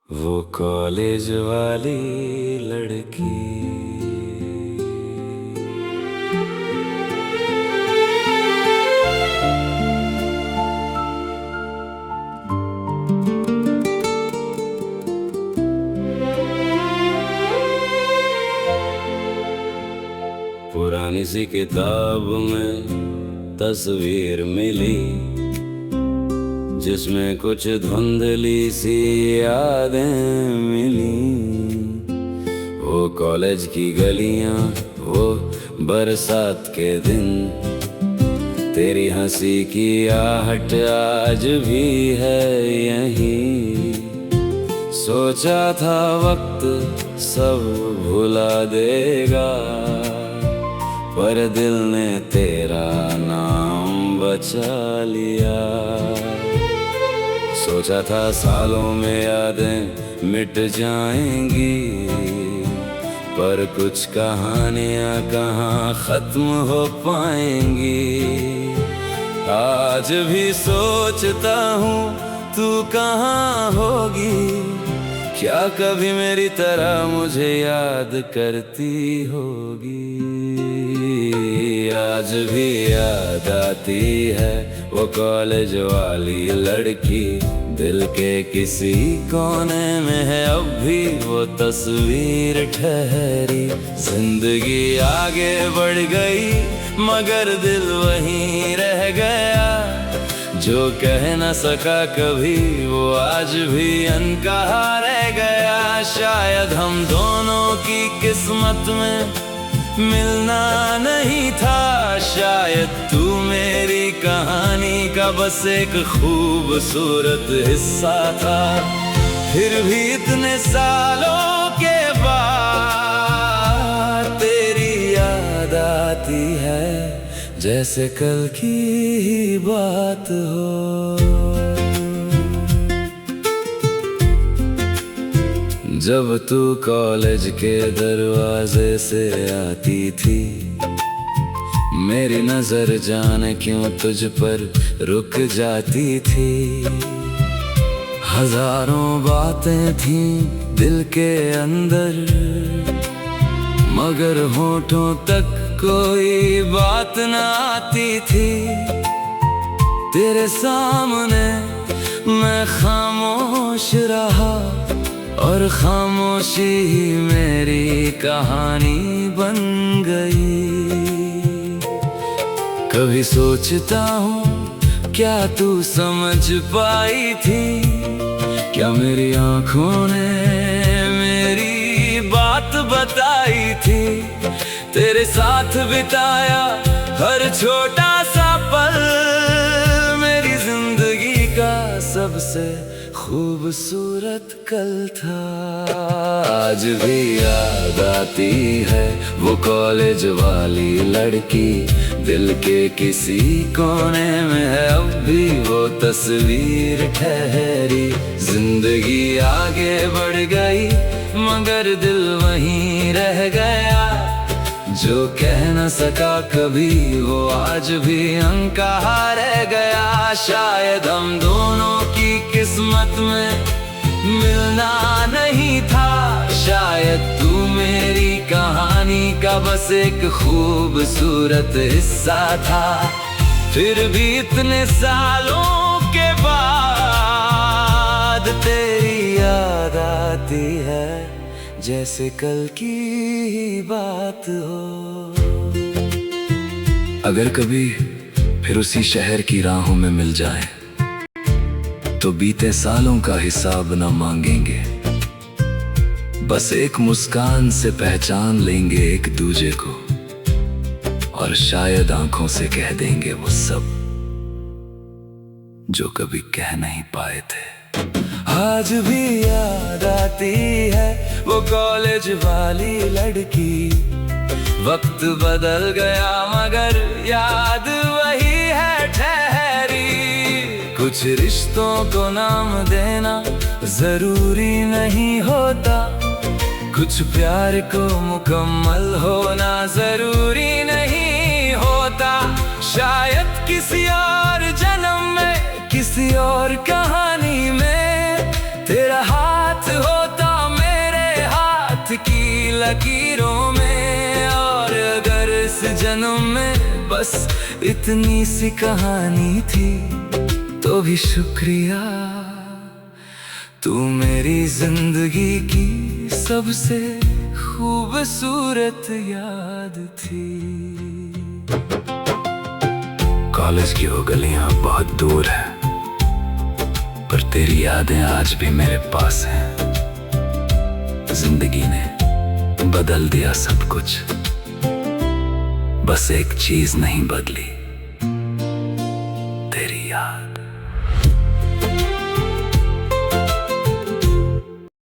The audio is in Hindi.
वो कॉलेज वाली लड़की। पुरानी सी किताब में तस्वीर मिली, जिसमें कुछ धुंधली सी यादें मिली। वो कॉलेज की गलियां, वो बरसात के दिन, तेरी हंसी की आहट आज भी है यहीं। सोचा था वक्त सब भुला देगा, पर दिल ने तेरा नाम बचा लिया। सोचा था सालों में यादें मिट जाएंगी, पर कुछ कहानियां कहाँ खत्म हो पाएंगी। आज भी सोचता हूँ तू कहाँ होगी, क्या कभी मेरी तरह मुझे याद करती होगी। आज भी याद आती है वो कॉलेज वाली लड़की, दिल के किसी कोने में है अब भी वो तस्वीर ठहरी। जिंदगी आगे बढ़ गई मगर दिल वहीं रह गया, जो कह न सका कभी वो आज भी अनकहा रह गया। शायद हम दोनों की किस्मत में मिलना नहीं था, शायद तू मेरी कहानी का बस एक खूबसूरत हिस्सा था। फिर भी इतने सालों के बाद तेरी याद आती है, जैसे कल की ही बात हो। जब तू कॉलेज के दरवाजे से आती थी, मेरी नजर जाने क्यों तुझ पर रुक जाती थी। हजारों बातें थीं दिल के अंदर, मगर होठों तक कोई बात न आती थी। तेरे सामने मैं खामोश रहा, और खामोशी ही मेरी कहानी बन गई। कभी सोचता हूँ क्या तू समझ पाई थी, क्या मेरी आंखों ने मेरी बात बताई थी। तेरे साथ बिताया हर छोटा सा पल मेरी जिंदगी का सबसे खूबसूरत कल था। आज भी याद आती है वो कॉलेज वाली लड़की, दिल के किसी कोने में है अब भी वो तस्वीर ठहरी। जिंदगी आगे बढ़ गई मगर दिल वहीं रह गया, जो कह न सका कभी वो आज भी अनकहा रह गया। शायद हम दोनों की किस्मत में मिलना नहीं था, शायद तू मेरी कहानी का बस एक खूबसूरत हिस्सा था। फिर भी इतने सालों के बाद तेरी याद आती है, जैसे कल की ही बात हो। अगर कभी फिर उसी शहर की राहों में मिल जाए, तो बीते सालों का हिसाब न मांगेंगे, बस एक मुस्कान से पहचान लेंगे एक दूजे को, और शायद आंखों से कह देंगे वो सब जो कभी कह नहीं पाए थे। आज भी याद आती है वो कॉलेज वाली लड़की, वक्त बदल गया मगर याद वही है ठहरी। कुछ रिश्तों को नाम देना जरूरी नहीं होता, कुछ प्यार को मुकम्मल होना जरूरी नहीं होता। शायद किसी और जन्म में किसी और कहानी में तेरा हाथ साथ होता मेरे हाथ की लकीरों में। और अगर इस जन्म में बस इतनी सी कहानी थी तो भी शुक्रिया, तू मेरी जिंदगी की सबसे खूबसूरत याद थी। कॉलेज की वो गलियां बहुत दूर है, पर तेरी यादें आज भी मेरे पास हैं। जिंदगी ने बदल दिया सब कुछ, बस एक चीज नहीं बदली।